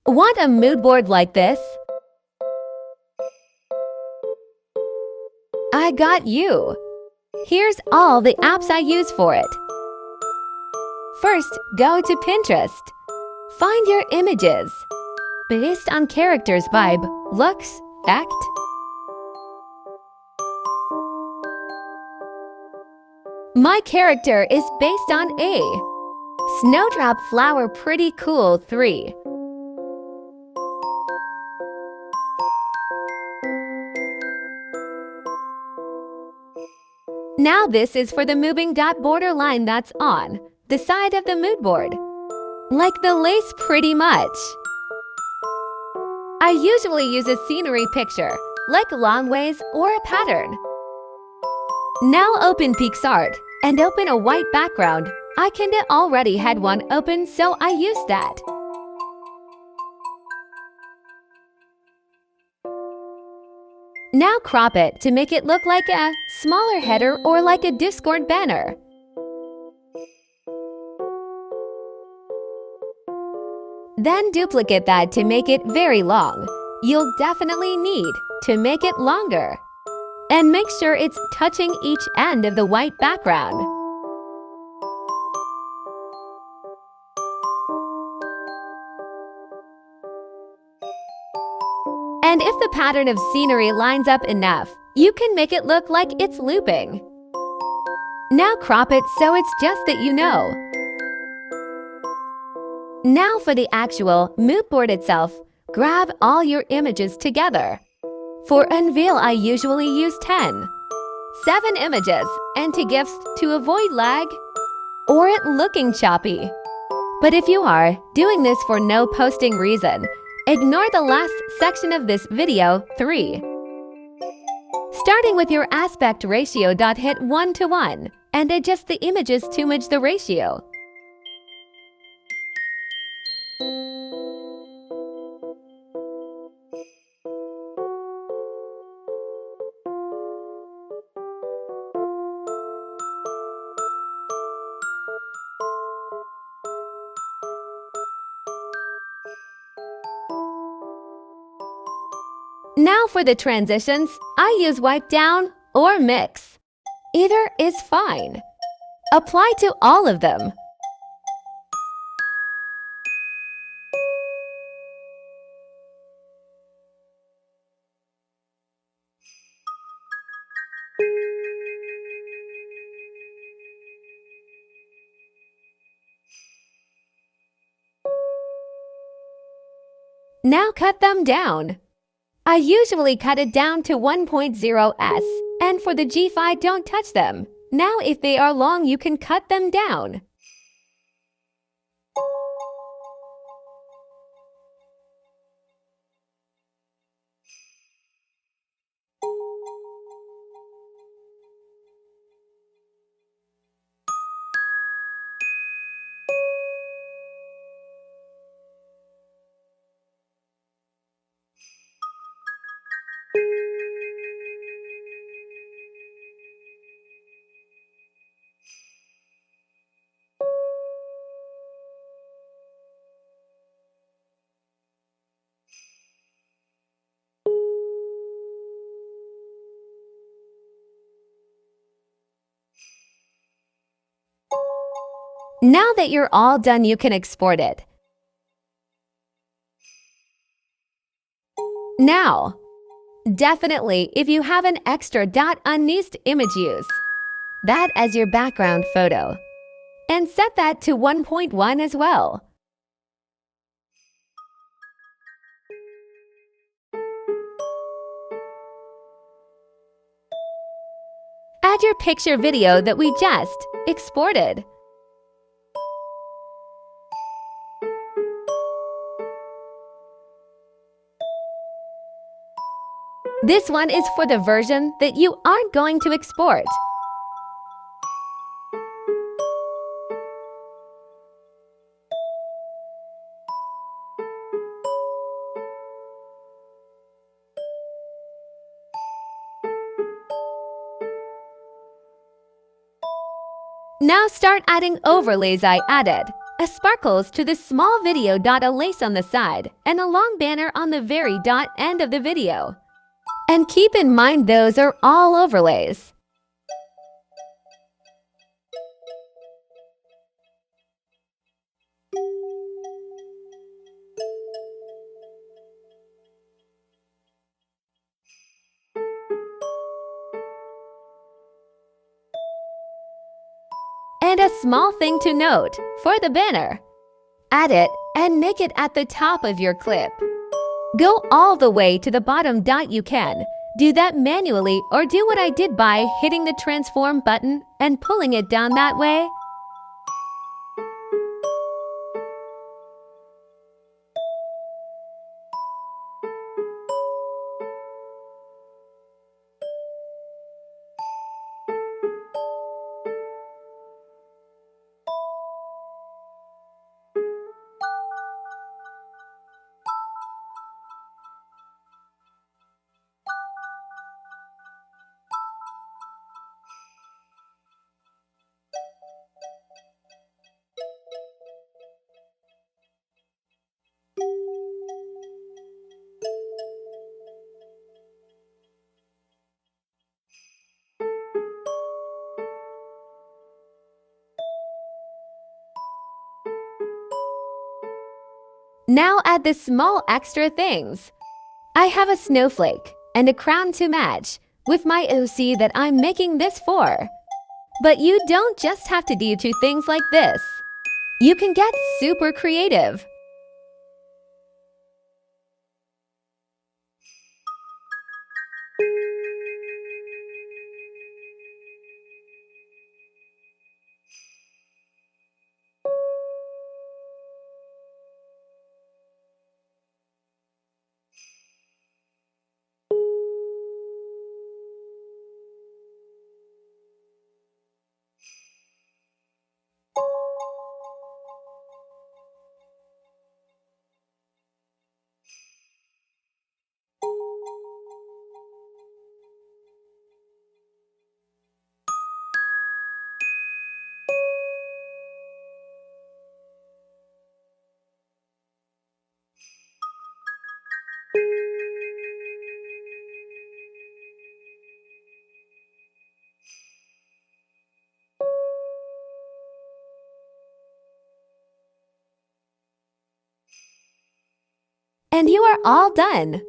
Want a mood board like this? I got you! Here's all the apps I use for it. First, go to Pinterest. Find your images based on characters' vibe, looks, act. My character is based on A. Snowdrop Flower Pretty Cool 3. Now this is for the moving dot border line that's on the side of the mood board. Like the lace pretty much. I usually use a scenery picture, like long ways or a pattern. Now open PixArt and open a white background. I kinda already had one open, so I used that. Now crop it to make it look like a smaller header or like a Discord banner. Then duplicate that to make it very long. You'll definitely need to make it longer. And make sure it's touching each end of the white background. And if the pattern of scenery lines up enough, you can make it look like it's looping. Now crop it so it's just that you know. Now for the actual mood board itself, grab all your images together. For Unvale, I usually use 10. 7 images, and to GIFs to avoid lag or it looking choppy. But if you are doing this for no posting reason, ignore the last section of this video, 3. Starting with your aspect ratio. Hit 1:1 and adjust the images to match the ratio. Now for the transitions, I use wipe down or mix. Either is fine. Apply to all of them. Now cut them down. I usually cut it down to 1.0s, and for the GIF, don't touch them. Now if they are long, you can cut them down. Now that you're all done, you can export it. Now, definitely, if you have an extra .unused image, use that as your background photo. And set that to 1.1 as well. Add your picture video that we just exported. This one is for the version that you aren't going to export. Now start adding overlays I added. a sparkles to the small video dot, a lace on the side, and a long banner on the very dot end of the video. And keep in mind those are all overlays. And a small thing to note for the banner. Add it and make it at the top of your clip. Go all the way to the bottom dot. You can do that manually or do what I did by hitting the transform button and pulling it down that way. Now add the small extra things. I have a snowflake and a crown to match with my OC that I'm making this for. But you don't just have to do two things like this. You can get super creative. And you are all done.